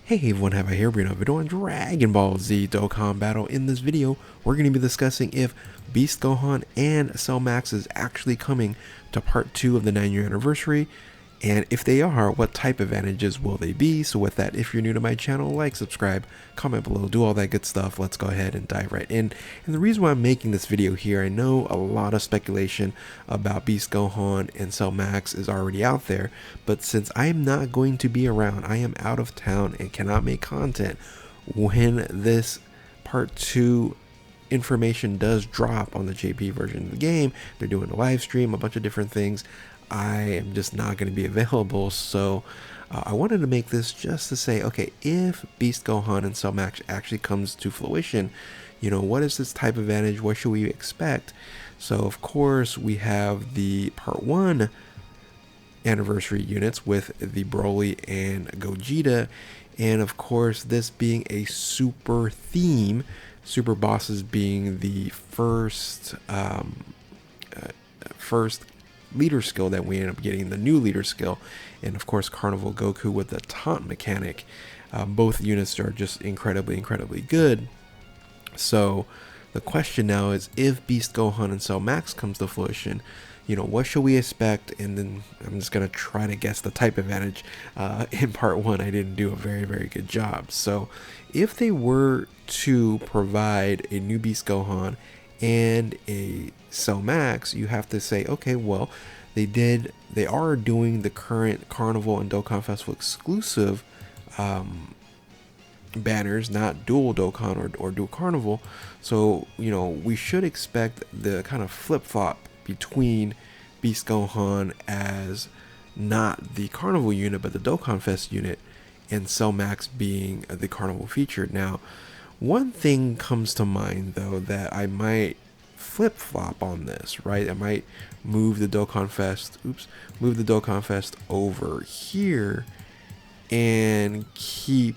Hey everyone, have I here bringing a video on Dragon Ball Z Dokkan Battle. In this video, we're going to be discussing if Beast Gohan and Cell Max is actually coming to part 2 of the 9-year anniversary, and if they are, what type of advantages will they be? So with that, if you're new to my channel, like, subscribe, comment below, do all that good stuff. Let's go ahead and dive right in. And the reason why I'm making this video here, I know a lot of speculation about Beast Gohan and Cell Max is already out there, but since I am not going to be around, I am out of town and cannot make content when this part 2 information does drop on the JP version of the game. They're doing a live stream, a bunch of different things. I am just not going to be available, so I wanted to make this just to say, okay, if Beast Gohan and Cell Max actually comes to fruition, you know, what is this type of advantage? What should we expect? So of course we have the part 1 anniversary units with the Broly and Gogeta, and of course this being a super theme, super bosses being the first leader skill that we end up getting, the new leader skill, and of course Carnival Goku with the taunt mechanic. Both units are just incredibly good. So the question now is, if Beast Gohan and Cell Max comes to fruition, you know, what should we expect? And then I'm just going to try to guess the type advantage. In part 1, I didn't do a very good job. So if they were to provide a new Beast Gohan and a Cell Max, you have to say, okay, well, they are doing the current Carnival and Dokkan Festival exclusive banners, not dual Dokkan or dual Carnival. So, you know, we should expect the kind of flip-flop between Beast Gohan as not the Carnival unit but the Dokkan Fest unit, and Cell Max being the Carnival featured. Now, one thing comes to mind though, that I might flip-flop on this, right? I might move the Dokkan Fest over here and keep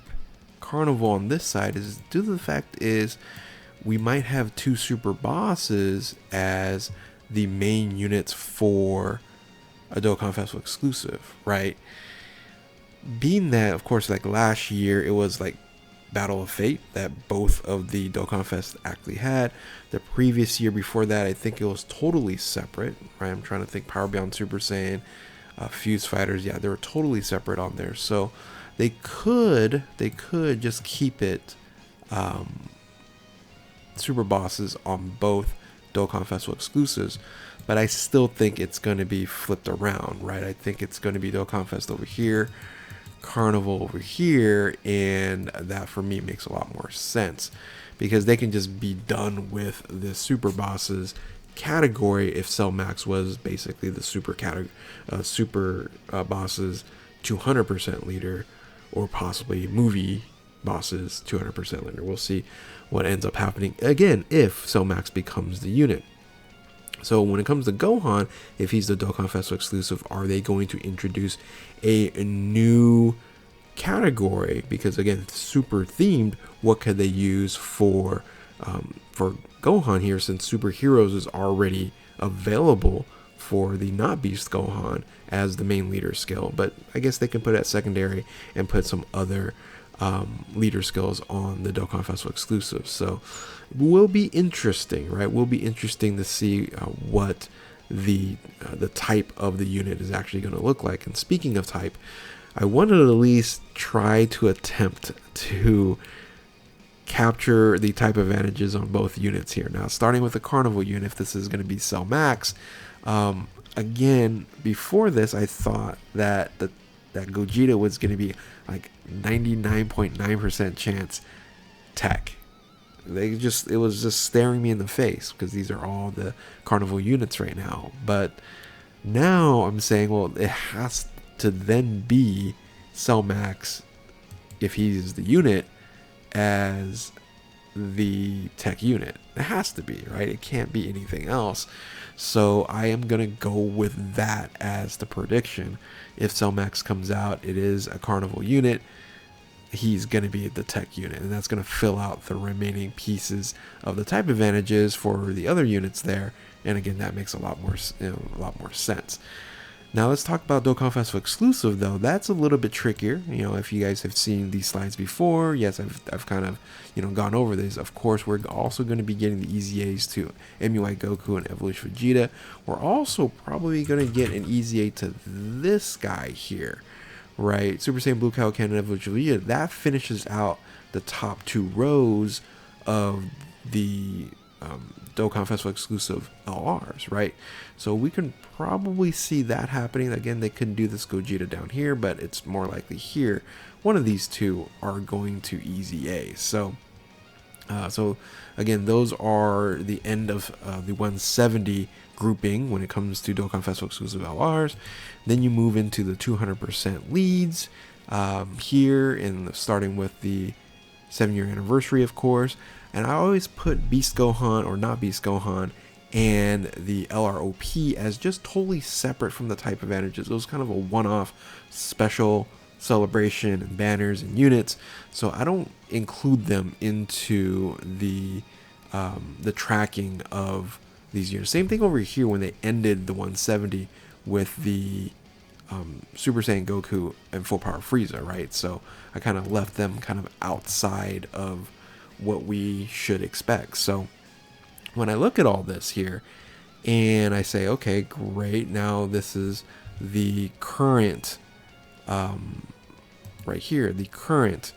Carnival on this side, is due to the fact is we might have two super bosses as the main units for a Dokkan Festival exclusive, right? Being that, of course, like last year, it was like Battle of Fate that both of the Dokkan Fest actually had. The previous year before that, I think it was totally separate, right? I'm trying to think. Power Beyond Super Saiyan, Fuse Fighters, yeah, they were totally separate on there. So they could just keep it super bosses on both Dokkan Festival exclusives, but I still think it's going to be flipped around, right? I think it's going to be Dokkan Fest over here, Carnival over here, and that for me makes a lot more sense because they can just be done with the super bosses category if Cell Max was basically the super bosses 200% leader, or possibly movie bosses 200% leader. We'll see what ends up happening again if Cell Max becomes the unit. So when it comes to Gohan, if he's the Dokkan Festival exclusive, are they going to introduce a new category? Because again, super themed, what could they use for Gohan here, since superheroes is already available for the not Beast Gohan as the main leader skill? But I guess they can put it at secondary and put some other leader skills on the Dokkan Festival exclusive. So it will be interesting, right? Will be interesting to see what the type of the unit is actually going to look like. And speaking of type, I wanted to at least try to attempt to capture the type advantages on both units here. Now, starting with the Carnival unit, if this is going to be Cell Max, again, before this, I thought that that Gogeta was going to be like 99.9% chance tech. It was just staring me in the face because these are all the Carnival units right now. But now I'm saying, well, it has to then be Cell Max, if he's the unit, as the tech unit. It has to be, right? It can't be anything else. So I am going to go with that as the prediction. If Cell Max comes out, it is a Carnival unit, he's going to be the tech unit, and that's going to fill out the remaining pieces of the type advantages for the other units there. And again, that makes a lot more sense. Now let's talk about Dokkan Festival exclusive though. That's a little bit trickier. You know, if you guys have seen these slides before, yes, I've kind of, you know, gone over this. Of course, we're also going to be getting the EZAs to MUI Goku and Evolution Vegeta. We're also probably going to get an EZA to this guy here, right? Super Saiyan Blue Kaioken and Evolution Vegeta. That finishes out the top 2 rows of the Dokkan Festival exclusive LRs, right? So we can probably see that happening. Again, they couldn't do this Gogeta down here, but it's more likely here. One of these two are going to EZA. So again, those are the end of the 170 grouping when it comes to Dokkan Festival exclusive LRs. Then you move into the 200% leads here, in starting with the 7-year anniversary, of course. And I always put Beast Gohan, or not Beast Gohan, and the LROP as just totally separate from the type advantages. It was kind of a one-off special celebration and banners and units, so I don't include them into the tracking of these units. Same thing over here when they ended the 170 with the Super Saiyan Goku and Full Power Frieza, right? So I kind of left them kind of outside of what we should expect. So when I look at all this here and I say, okay, great, now this is the current right here, the current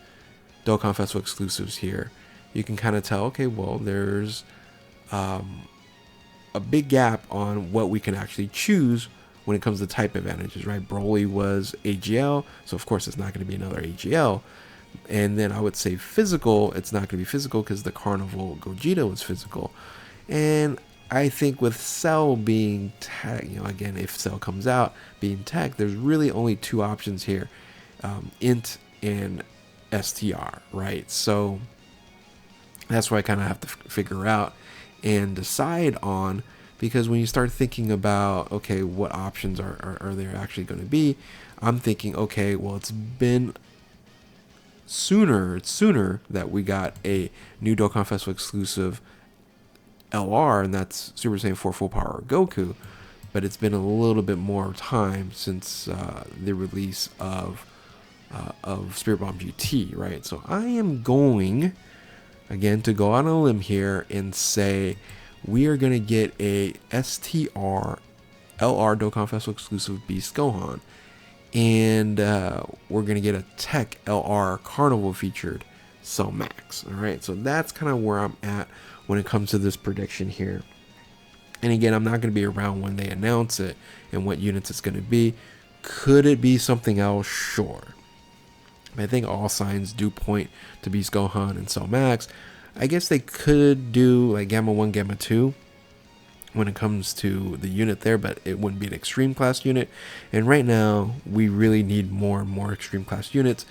Dokkan Festival exclusives here, you can kind of tell, okay, well, there's a big gap on what we can actually choose when it comes to type advantages, right? Broly was AGL, so of course it's not going to be another AGL. And then I would say physical, it's not going to be physical because the Carnival Gogeta was physical. And I think with Cell being tech, you know, again, if Cell comes out being tech, there's really only 2 options here, int and STR, right? So that's what I kind of have to figure out and decide on, because when you start thinking about, okay, what options are there actually going to be, I'm thinking, okay, well, it's sooner that we got a new Dokkan Festival exclusive LR, and that's Super Saiyan 4 Full Power Goku, but it's been a little bit more time since the release of Spirit Bomb GT, right? So I am going, again, to go on a limb here and say we are going to get a STR LR Dokkan Festival exclusive Beast Gohan, and we're going to get a Tech LR Carnival featured Cell Max. All right, so that's kind of where I'm at when it comes to this prediction here. And again, I'm not going to be around when they announce it and what units it's going to be. Could it be something else? Sure. I think all signs do point to Beast Gohan and Cell Max. I guess they could do like Gamma 1, Gamma 2 when it comes to the unit there, but it wouldn't be an extreme class unit. And right now, we really need more and more extreme class units,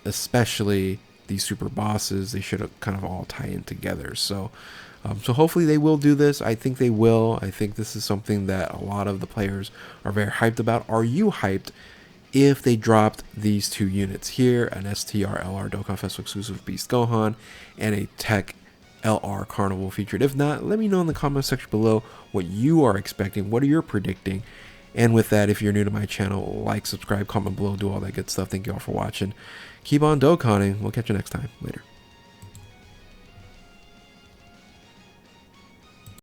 especially these super bosses. They should kind of all tie in together. So hopefully they will do this. I think they will. I think this is something that a lot of the players are very hyped about. Are you hyped if they dropped these 2 units here, an STR LR Dokkan Festival exclusive Beast Gohan and a Tech LR Carnival featured? If not, let me know in the comment section below what you are expecting. What are you predicting? And with that, if you're new to my channel, like, subscribe, comment below, do all that good stuff. Thank you all for watching. Keep on Dokkaning. We'll catch you next time. Later.